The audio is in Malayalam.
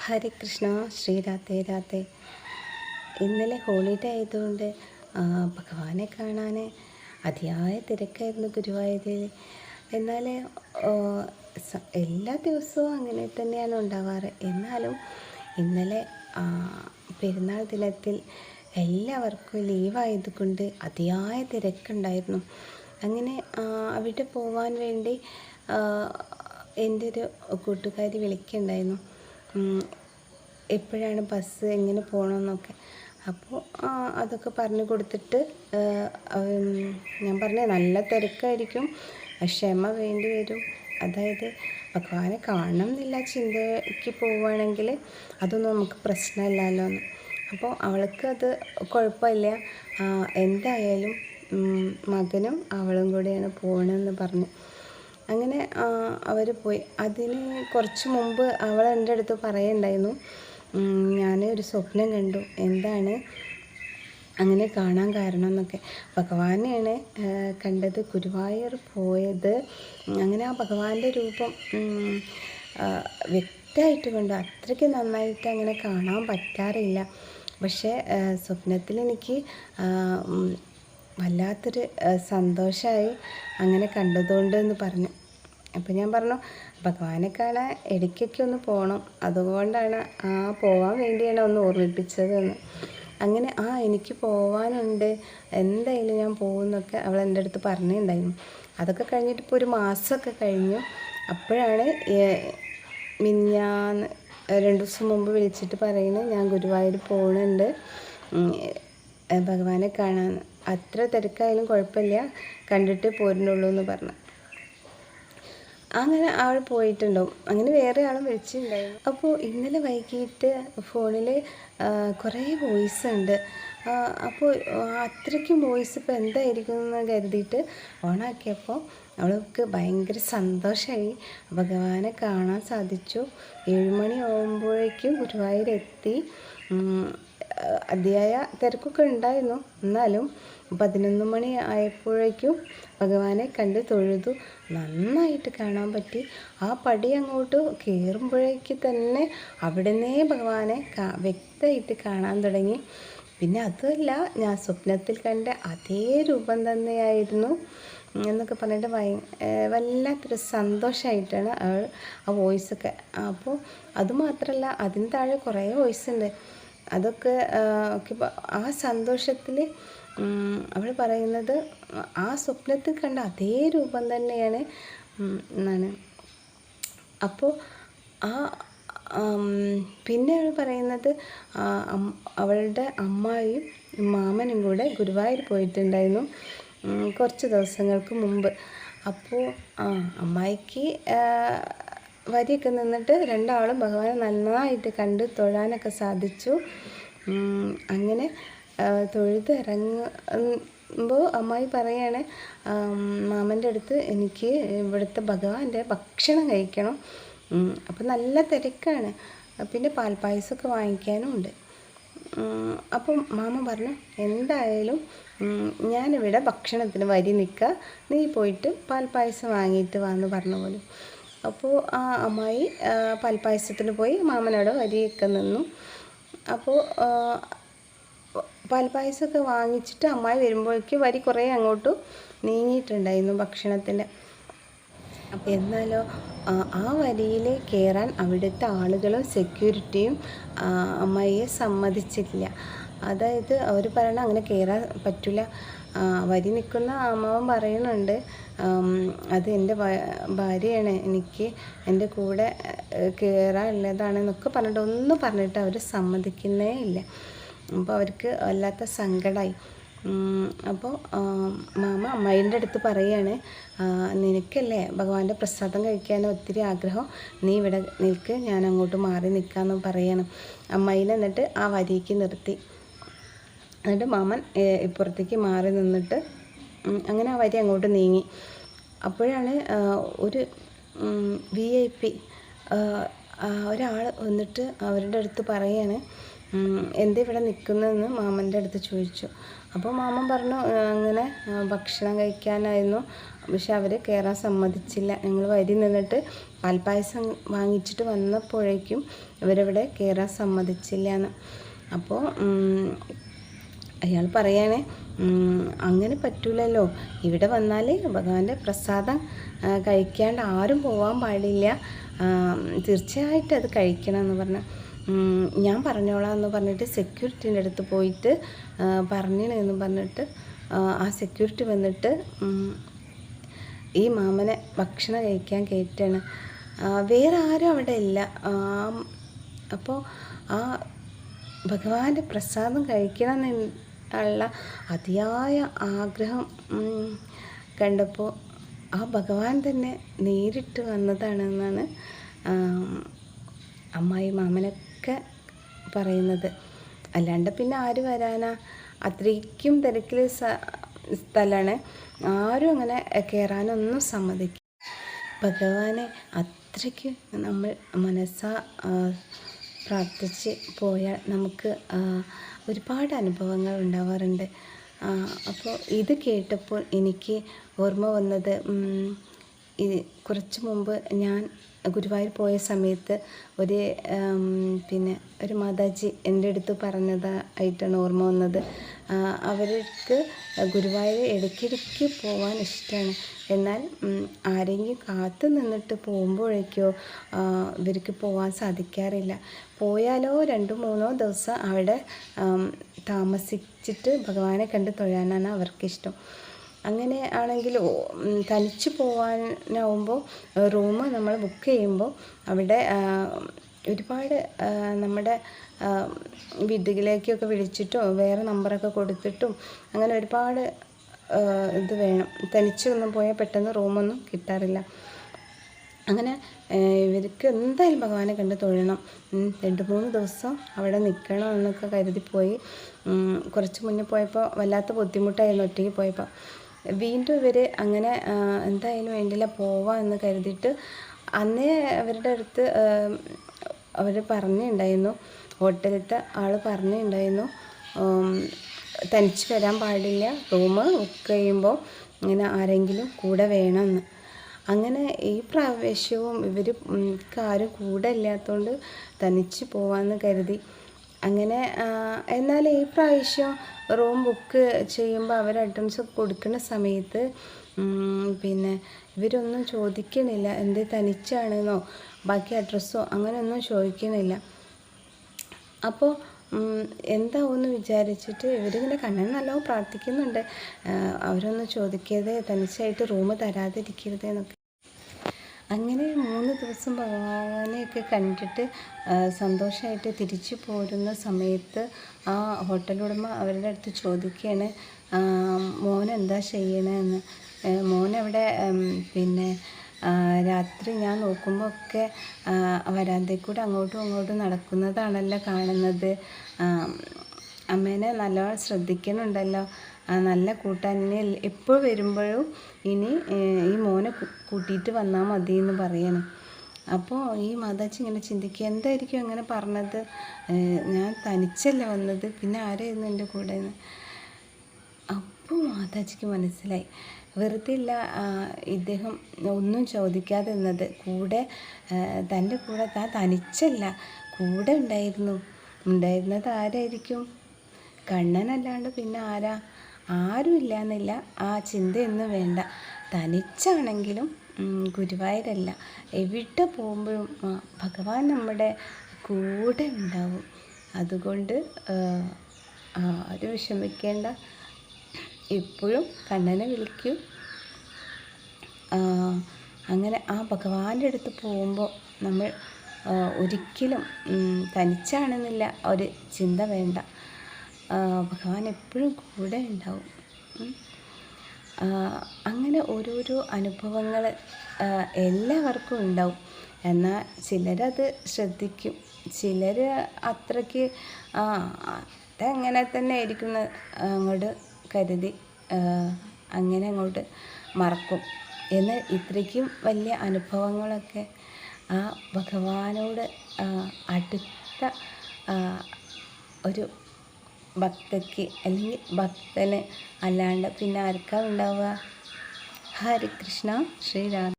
ഹരേ കൃഷ്ണ. ശ്രീ രാധേ രാധേ. ഇന്നലെ ഹോളിഡേ ആയതുകൊണ്ട് ഭഗവാനെ കാണാൻ അതിയായ തിരക്കായിരുന്നു ഗുരുവായൂരിൽ. എന്നാൽ എല്ലാ ദിവസവും അങ്ങനെ തന്നെയാണ് ഉണ്ടാവാറ്. എന്നാലും ഇന്നലെ പെരുന്നാൾ ദിനത്തിൽ എല്ലാവർക്കും ലീവായതുകൊണ്ട് അതിയായ തിരക്കുണ്ടായിരുന്നു. അങ്ങനെ അവിടെ പോവാൻ വേണ്ടി എൻ്റെ ഒരു കൂട്ടുകാരി വിളിക്കുന്നുണ്ടായിരുന്നു, എപ്പോഴാണ് ബസ്, എങ്ങനെ പോകണമെന്നൊക്കെ. അപ്പോൾ അതൊക്കെ പറഞ്ഞു കൊടുത്തിട്ട് ഞാൻ പറഞ്ഞു നല്ല തിരക്കായിരിക്കും, ക്ഷമ വേണ്ടി വരും. അതായത് ഭഗവാനെ കാണണം എന്നില്ല ചിന്തയ്ക്ക് പോവുകയാണെങ്കിൽ അതൊന്നും നമുക്ക് പ്രശ്നമില്ലല്ലോ എന്ന്. അപ്പോൾ അവൾക്ക് അത് കുഴപ്പമില്ല, എന്തായാലും മകനും അവളും കൂടെയാണ് പോകണമെന്ന് പറഞ്ഞു. അങ്ങനെ അവർ പോയി. അതിന് കുറച്ച് മുമ്പ് അവൾ എൻ്റെ അടുത്ത് പറയുന്നുണ്ടായിരുന്നു, ഞാൻ ഒരു സ്വപ്നം കണ്ടു, എന്താണ് അങ്ങനെ കാണാൻ കാരണം എന്നൊക്കെ. ഭഗവാനെയാണ് കണ്ടത്, ഗുരുവായൂർ പോയത്. അങ്ങനെ ആ ഭഗവാന്റെ രൂപം വ്യക്തമായിട്ട് കണ്ടു. അത്രയ്ക്ക് നന്നായിട്ട് അങ്ങനെ കാണാൻ പറ്റാറില്ല. പക്ഷേ സ്വപ്നത്തിൽ എനിക്ക് വല്ലാത്തൊരു സന്തോഷമായി അങ്ങനെ കണ്ടതുകൊണ്ട് എന്ന് പറഞ്ഞു. അപ്പോൾ ഞാൻ പറഞ്ഞു, ഭഗവാനെ കാണാൻ ഇടയ്ക്കൊക്കെ ഒന്ന് പോകണം, അതുകൊണ്ടാണ് പോകാൻ വേണ്ടിയാണ് ഒന്ന് ഓർമ്മിപ്പിച്ചതെന്ന്. അങ്ങനെ എനിക്ക് പോകാനുണ്ട്, എന്തായാലും ഞാൻ പോകുമെന്നൊക്കെ അവൾ എൻ്റെ അടുത്ത് പറഞ്ഞിട്ടുണ്ടായിരുന്നു. അതൊക്കെ കഴിഞ്ഞിട്ട് ഇപ്പോൾ ഒരു മാസമൊക്കെ കഴിഞ്ഞു. അപ്പോഴാണ് മിനിഞ്ഞാന്ന് 2 ദിവസം മുമ്പ് വിളിച്ചിട്ട് പറയുന്നത്, ഞാൻ ഗുരുവായൂർ പോകുന്നുണ്ട് ഭഗവാനെ കാണാൻ, അത്ര തിരക്കായാലും കുഴപ്പമില്ല, കണ്ടിട്ട് പോരുന്നുള്ളൂ എന്ന് പറഞ്ഞു. അങ്ങനെ അവൾ പോയിട്ടുണ്ടാവും. അങ്ങനെ വേറെ ആളും വിളിച്ചിട്ടുണ്ടായിരുന്നു. അപ്പോൾ ഇന്നലെ വൈകിട്ട് ഫോണിൽ കുറേ വോയിസ് ഉണ്ട്. അപ്പോൾ അത്രയ്ക്കും വോയിസ് ഇപ്പോൾ എന്തായിരിക്കും എന്ന് കരുതിയിട്ട് ഓണാക്കിയപ്പോൾ അവൾക്ക് ഭയങ്കര സന്തോഷമായി. ഭഗവാനെ കാണാൻ സാധിച്ചു. 7 മണി ആകുമ്പോഴേക്കും ഗുരുവായൂരെത്തി. അതിയായ തിരക്കൊക്കെ ഉണ്ടായിരുന്നു, എന്നാലും 11 മണി ആയപ്പോഴേക്കും ഭഗവാനെ കണ്ട് തൊഴുതു. നന്നായിട്ട് കാണാൻ പറ്റി. ആ പടി അങ്ങോട്ട് കയറുമ്പോഴേക്ക് തന്നെ അവിടുന്നേ ഭഗവാനെ വ്യക്തമായിട്ട് കാണാൻ തുടങ്ങി. പിന്നെ അതുമല്ല, ഞാൻ സ്വപ്നത്തിൽ കണ്ട അതേ രൂപം തന്നെയായിരുന്നു എന്നൊക്കെ പറഞ്ഞിട്ട് വല്ലാത്തൊരു സന്തോഷമായിട്ടാണ് അവൾ ആ വോയിസൊക്കെ. അപ്പോൾ അതുമാത്രമല്ല, അതിന് താഴെ കുറേ വോയിസ് ഉണ്ട്. അതൊക്കെ ആ സന്തോഷത്തിൽ അവൾ പറയുന്നത് ആ സ്വപ്നത്തിൽ കണ്ട അതേ രൂപം തന്നെയാണ് എന്നാണ്. അപ്പോൾ പിന്നെ അവൾ പറയുന്നത് അവളുടെ അമ്മായിയും മാമനും കൂടെ ഗുരുവായൂർ പോയിട്ടുണ്ടായിരുന്നു കുറച്ച് ദിവസങ്ങൾക്ക് മുമ്പ്. അപ്പോൾ അമ്മായിക്ക് വരിയൊക്കെ നിന്നിട്ട് 2 ആളും ഭഗവാനെ നന്നായിട്ട് കണ്ട് തൊഴാനൊക്കെ സാധിച്ചു. അങ്ങനെ തൊഴുത് ഇറങ്ങുമ്പോൾ അമ്മായി പറയാണ്, മാമൻ്റെ അടുത്ത് എനിക്ക് ഇവിടുത്തെ ഭഗവാന്റെ ഭക്ഷണം കഴിക്കണം. അപ്പോൾ നല്ല തിരക്കാണ്, പിന്നെ പാൽപ്പായസമൊക്കെ വാങ്ങിക്കാനും ഉണ്ട്. അപ്പം മാമ പറഞ്ഞു, എന്തായാലും ഞാനിവിടെ ഭക്ഷണത്തിന് വരി നിൽക്കുക, നീ പോയിട്ട് പാൽപ്പായസം വാങ്ങിയിട്ട് വാന്ന് പറഞ്ഞ പോലും. അപ്പോൾ അമ്മായി പാൽപ്പായസത്തിന് പോയി, മാമനോട് വരിയൊക്കെ നിന്നു. അപ്പോൾ പാൽപ്പായസമൊക്കെ വാങ്ങിച്ചിട്ട് അമ്മായി വരുമ്പോഴേക്ക് വരി കുറേ അങ്ങോട്ട് നീങ്ങിയിട്ടുണ്ടായിരുന്നു ഭക്ഷണത്തിൻ്റെ. അപ്പോൾ എന്നാലോ ആ വരിയിൽ കയറാൻ അവിടുത്തെ ആളുകളും സെക്യൂരിറ്റിയും അമ്മായിയെ സമ്മതിച്ചില്ല. അതായത് അവർ പറയണ അങ്ങനെ കയറാൻ പറ്റില്ല. വരി നിൽക്കുന്ന അമ്മാവൻ പറയുന്നുണ്ട്, അത് എൻ്റെ ഭാര്യയാണ്, എനിക്ക് എൻ്റെ കൂടെ കയറാനുള്ളതാണെന്നൊക്കെ പറഞ്ഞിട്ട് ഒന്നും പറഞ്ഞിട്ട് അവർ സമ്മതിക്കുന്നേ ഇല്ല. അപ്പോൾ അവർക്ക് വല്ലാത്ത സങ്കടമായി. അപ്പോൾ മാമ അമ്മായിൻ്റെ അടുത്ത് പറയുകയാണ്, നിനക്കല്ലേ ഭഗവാന്റെ പ്രസാദം കഴിക്കാൻ ഒത്തിരി ആഗ്രഹം, നീ ഇവിടെ നിൽക്ക്, ഞാൻ അങ്ങോട്ട് മാറി നിൽക്കാമെന്ന് പറയണം. അമ്മായിനെ എന്നിട്ട് ആ വരിക്ക് നിർത്തി. എന്നിട്ട് മാമൻ ഇപ്പുറത്തേക്ക് മാറി നിന്നിട്ട് അങ്ങനെ ആ വരി അങ്ങോട്ട് നീങ്ങി. അപ്പോഴാണ് ഒരു VIP ഒരാൾ വന്നിട്ട് അവരുടെ അടുത്ത് പറയാണ്, എന്താ ഇവിടെ നിൽക്കുന്നതെന്ന് മാമൻ്റെ അടുത്ത് ചോദിച്ചു. അപ്പോൾ മാമൻ പറഞ്ഞു, അങ്ങനെ ഭക്ഷണം കഴിക്കാനായിരുന്നു, പക്ഷെ അവർ കയറാൻ സമ്മതിച്ചില്ല, ഞങ്ങൾ വരി നിന്നിട്ട് പാൽപ്പായസം വാങ്ങിച്ചിട്ട് വന്നപ്പോഴേക്കും ഇവരവിടെ കയറാൻ സമ്മതിച്ചില്ല എന്ന്. അപ്പോൾ അയാൾ പറയാണ്, അങ്ങനെ പറ്റൂലല്ലോ, ഇവിടെ വന്നാൽ ഭഗവാന്റെ പ്രസാദം കഴിക്കാണ്ട് ആരും പോകാൻ പാടില്ല, തീർച്ചയായിട്ടും അത് കഴിക്കണം എന്ന് പറഞ്ഞു. ഞാൻ പറഞ്ഞോളാം എന്ന് പറഞ്ഞിട്ട് സെക്യൂരിറ്റീൻ്റെ അടുത്ത് പോയിട്ട് പറഞ്ഞെന്ന് പറഞ്ഞിട്ട് ആ സെക്യൂരിറ്റി വന്നിട്ട് ഈ മാമനെ ഭക്ഷണം കഴിക്കാൻ കയറ്റാണ്. വേറെ ആരും അവിടെ ഇല്ല. അപ്പോൾ ആ ഭഗവാന്റെ പ്രസാദം കഴിക്കണം എന്നുള്ള അതിയായ ആഗ്രഹം കണ്ടപ്പോൾ ആ ഭഗവാൻ തന്നെ നേരിട്ട് വന്നതാണെന്നാണ് അമ്മായി മാമനൊക്കെ പറയുന്നത്. അല്ലാണ്ട് പിന്നെ ആര് വരാനാ, അത്രയ്ക്കും തിരക്കിൽ സ്ഥലമാണ്, ആരും അങ്ങനെ കയറാനൊന്നും സമ്മതിക്കും. ഭഗവാനെ അത്രയ്ക്ക് നമ്മൾ മനസ്സാ പ്രാർത്ഥിച്ച് പോയാൽ നമുക്ക് ഒരുപാട് അനുഭവങ്ങൾ ഉണ്ടാവാറുണ്ട്. അപ്പോൾ ഇത് കേട്ടപ്പോൾ എനിക്ക് ഓർമ്മ വന്നത്, കുറച്ച് മുമ്പ് ഞാൻ ഗുരുവായൂർ പോയ സമയത്ത് ഒരു മാതാജി എൻ്റെ അടുത്ത് പറഞ്ഞതായിട്ടാണ് ഓർമ്മ വന്നത്. അവർക്ക് ഗുരുവായൂർ ഇടയ്ക്കിടയ്ക്ക് പോകാൻ ഇഷ്ടമാണ്. എന്നാൽ ആരെങ്കിലും കാത്തു നിന്നിട്ട് പോകുമ്പോഴേക്കോ ഇവർക്ക് പോകാൻ സാധിക്കാറില്ല. പോയാലോ 2-3 ദിവസം അവിടെ താമസിച്ചിട്ട് ഭഗവാനെ കണ്ട് തൊഴാനാണ് അവർക്കിഷ്ടം. അങ്ങനെ ആണെങ്കിൽ തനിച്ച് പോകാനാവുമ്പോൾ റൂം നമ്മൾ ബുക്ക് ചെയ്യുമ്പോൾ അവിടെ ഒരുപാട് നമ്മുടെ വീട്ടിലേക്കൊക്കെ വിളിച്ചിട്ടോ വേറെ നമ്പറൊക്കെ കൊടുത്തിട്ടും അങ്ങനെ ഒരുപാട് ഇത് വേണം. തനിച്ചൊന്നും പോയാൽ പെട്ടെന്ന് റൂമൊന്നും കിട്ടാറില്ല. അങ്ങനെ ഇവർക്ക് എന്തായാലും ഭഗവാനെ കണ്ട് തൊഴണം, 2-3 ദിവസം അവിടെ നിൽക്കണം എന്നൊക്കെ കരുതിപ്പോയി. കുറച്ച് മുന്നേ പോയപ്പോൾ വല്ലാത്ത ബുദ്ധിമുട്ടായിരുന്നു ഒറ്റയ്ക്ക് പോയപ്പോൾ. വീണ്ടും ഇവർ അങ്ങനെ എന്തായാലും വേണ്ടില്ല പോവാം എന്ന് കരുതിയിട്ട് അന്നേ അവരുടെ അടുത്ത് അവർ പറഞ്ഞിട്ടുണ്ടായിരുന്നു, ഹോട്ടലിലത്തെ ആൾ പറഞ്ഞിട്ടുണ്ടായിരുന്നു തനിച്ച് വരാൻ പാടില്ല, റൂം ബുക്ക് ചെയ്യുമ്പോൾ ഇങ്ങനെ ആരെങ്കിലും കൂടെ വേണമെന്ന്. അങ്ങനെ ഈ പ്രാവശ്യവും ആരും കൂടെ ഇല്ലാത്തതുകൊണ്ട് തനിച്ച് പോവാമെന്ന് കരുതി. അങ്ങനെ എന്നാൽ ഈ പ്രാവശ്യം റൂം ബുക്ക് ചെയ്യുമ്പോൾ അവർ അഡ്വാൻസ് കൊടുക്കുന്ന സമയത്ത് ഇവരൊന്നും ചോദിക്കണില്ല, എന്ത് തനിച്ചാണെന്നോ ബാക്കി അഡ്രസ്സോ അങ്ങനെയൊന്നും ചോദിക്കണില്ല. അപ്പോൾ എന്താവുമെന്ന് വിചാരിച്ചിട്ട് ഇവരിങ്ങനെ കണ്ണൻ നല്ലോണം പ്രാർത്ഥിക്കുന്നുണ്ട്, അവരൊന്നും ചോദിക്കരുത്, തനിച്ചായിട്ട് റൂം തരാതിരിക്കരുത് എന്നൊക്കെ. അങ്ങനെ 3 ദിവസം ഭഗവാനെയൊക്കെ കണ്ടിട്ട് സന്തോഷമായിട്ട് തിരിച്ചു പോരുന്ന സമയത്ത് ആ ഹോട്ടലുടമ അവരുടെ അടുത്ത് ചോദിക്കുകയാണ്, മോൻ എന്താ ചെയ്യണമെന്ന്. മോനവിടെ രാത്രി ഞാൻ നോക്കുമ്പോൾ ഒക്കെ വരാന്തയിൽ കൂടെ അങ്ങോട്ടും ഇങ്ങോട്ടും നടക്കുന്നതാണല്ലോ കാണുന്നത്, അമ്മേനെ നല്ലോണം ശ്രദ്ധിക്കുന്നുണ്ടല്ലോ, നല്ല കൂട്ടാനെ എപ്പോൾ വരുമ്പോഴും ഇനി ഈ മോനെ കൂട്ടിയിട്ട് വന്നാൽ മതി എന്ന് പറയണം. അപ്പോൾ ഈ മാതാജി ഇങ്ങനെ ചിന്തിക്കുക, എന്തായിരിക്കും അങ്ങനെ പറഞ്ഞത്, ഞാൻ തനിച്ചല്ല വന്നത്, പിന്നെ ആരായിരുന്നു എൻ്റെ കൂടെ എന്ന്. അപ്പോൾ മാതാജിക്ക് മനസ്സിലായി, വെറുതെ ഇല്ല ഇദ്ദേഹം ഒന്നും ചോദിക്കാതെ നിന്നത്, കൂടെ തൻ്റെ കൂടെ താൻ തനിച്ചല്ല, കൂടെ ഉണ്ടായിരുന്നത് ആരായിരിക്കും, കണ്ണനല്ലാണ്ട് പിന്നെ ആരും ഇല്ല എന്നില്ല, ആ ചിന്തയൊന്നും വേണ്ട. തനിച്ചാണെങ്കിലും ഗുരുവായൂരല്ല, എവിടെ പോകുമ്പോഴും ഭഗവാൻ നമ്മുടെ കൂടെ ഉണ്ടാവും. അതുകൊണ്ട് ആരും വിഷമിക്കേണ്ട, എപ്പോഴും കണ്ണനെ വിളിക്കൂ. അങ്ങനെ ആ ഭഗവാന്റെ അടുത്ത് പോകുമ്പോൾ നമ്മൾ ഒരിക്കലും തനിച്ചാണെന്നില്ല ഒരു ചിന്ത വേണ്ട, ഭഗവാൻ എപ്പോഴും കൂടെ ഉണ്ടാവും. അങ്ങനെ ഓരോരോ അനുഭവങ്ങൾ എല്ലാവർക്കും ഉണ്ടാവും. എന്നാൽ ചിലരത് ശ്രദ്ധിക്കും, ചിലർ അത്രയ്ക്ക് അതങ്ങനെ തന്നെ ആയിരിക്കും അങ്ങോട്ട് കരുതി അങ്ങനെ അങ്ങോട്ട് മറക്കും. എന്നാൽ ഇത്രയ്ക്കും വലിയ അനുഭവങ്ങളൊക്കെ ആ ഭഗവാനോട് അടുത്ത ഒരു ഭക്തയ്ക്ക് അല്ലെങ്കിൽ ഭക്തന് അല്ലാണ്ട് പിന്നെ ആർക്കാ ഉണ്ടാവുക. ഹരേ കൃഷ്ണ, ശ്രീരാധ.